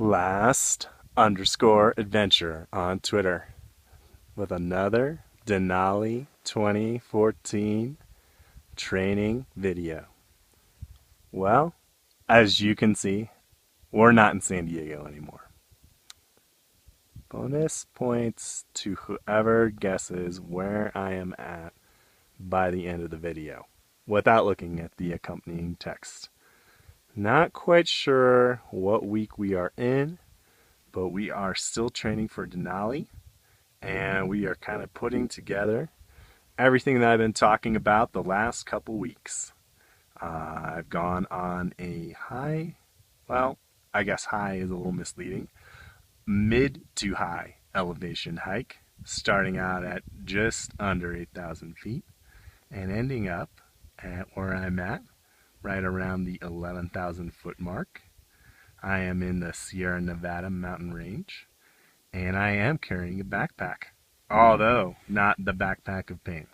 Last underscore adventure on Twitter with another Denali 2014 training video. Well, as you can see, we're not in San Diego anymore. Bonus points to whoever guesses where I am at by the end of the video without looking at the accompanying text. Not quite sure what week we are in, but we are still training for Denali, and we are kind of putting together everything that I've been talking about the last couple weeks. I've gone on a high, well, I guess high is a little misleading, mid to high elevation hike, starting out at just under 8,000 feet and ending up at where I'm at, right around the 11,000 foot mark. I am in the Sierra Nevada mountain range, and I am carrying a backpack, although not the backpack of pain.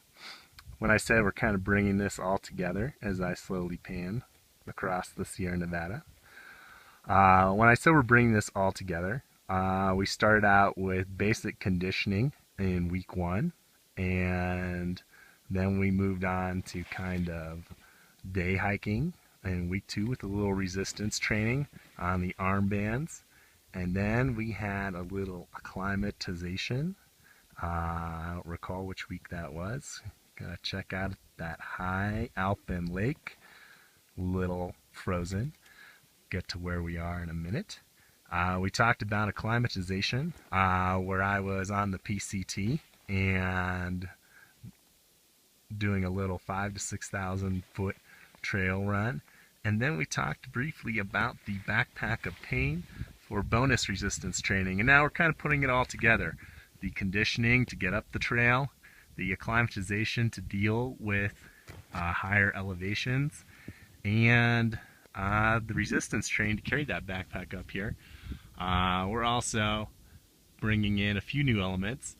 When I said we're kind of bringing this all together as I slowly pan across the Sierra Nevada, when I said we're bringing this all together, we started out with basic conditioning in week 1, and then we moved on to kind of day hiking in week 2 with a little resistance training on the armbands. And then we had a little acclimatization. I don't recall which week that was. Gotta check out that high alpine lake. Little frozen. Get to where we are in a minute. We talked about acclimatization, where I was on the PCT and doing a little 5,000 to 6,000 foot trail run. And then we talked briefly about the backpack of pain for bonus resistance training. And now we're kind of putting it all together. The conditioning to get up the trail, the acclimatization to deal with higher elevations, and the resistance training to carry that backpack up here. We're also bringing in a few new elements.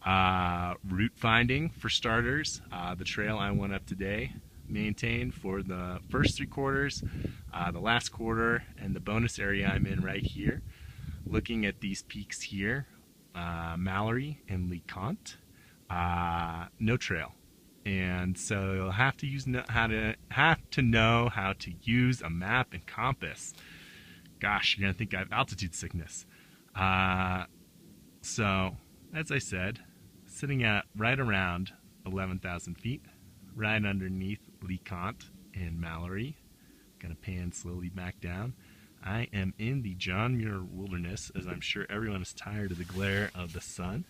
Route finding for starters. The trail I went up today maintained for the first 3 quarters, the last quarter, and the bonus area I'm in right here. Looking at these peaks here, Mallory and LeConte, no trail, and so you'll have to know how to use a map and compass. Gosh, you're gonna think I have altitude sickness. So as I said, sitting at right around 11,000 feet, right underneath LeConte and Mallory. Gonna pan slowly back down. I am in the John Muir Wilderness, as I'm sure everyone is tired of the glare of the sun.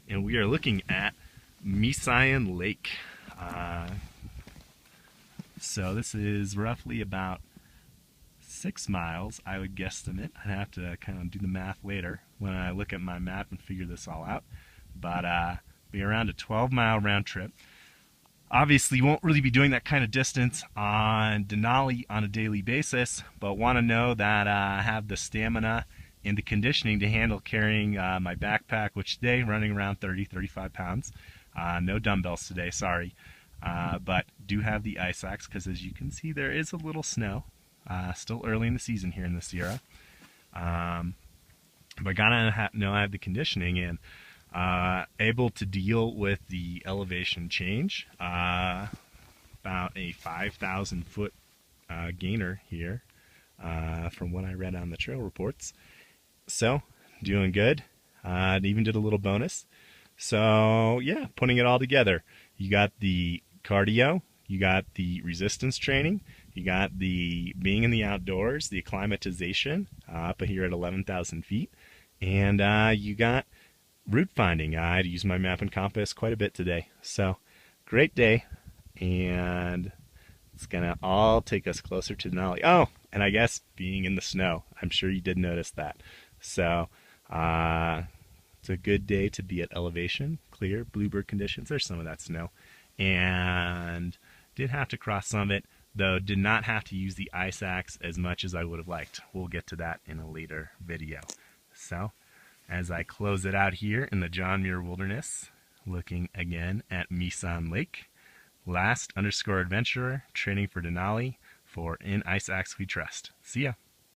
And we are looking at Mountaineering Lake. So this is roughly about 6 miles, I would guesstimate. I'd have to kind of do the math later when I look at my map and figure this all out. But be around a 12-mile round trip. Obviously, you won't really be doing that kind of distance on Denali on a daily basis, but want to know that I have the stamina and the conditioning to handle carrying my backpack, which today running around 35 pounds. No dumbbells today, sorry. But do have the ice axe, because as you can see, there is a little snow. Still early in the season here in the Sierra. But gotta know I have the conditioning and able to deal with the elevation change. About a 5,000 foot gainer here from what I read on the trail reports. So, doing good. Even did a little bonus. So, yeah, putting it all together. You got the cardio, you got the resistance training, you got the being in the outdoors, the acclimatization up here at 11,000 feet, and you got route finding. I had to use my map and compass quite a bit today. So, great day, and it's gonna all take us closer to Denali. Oh, and I guess being in the snow. I'm sure you did notice that. So, it's a good day to be at elevation, clear, bluebird conditions. There's some of that snow, and did have to cross some of it, though did not have to use the ice axe as much as I would have liked. We'll get to that in a later video. So, as I close it out here in the John Muir Wilderness, looking again at Mountaineering Lake, last underscore adventurer, training for Denali, for In Ice Axe We Trust. See ya.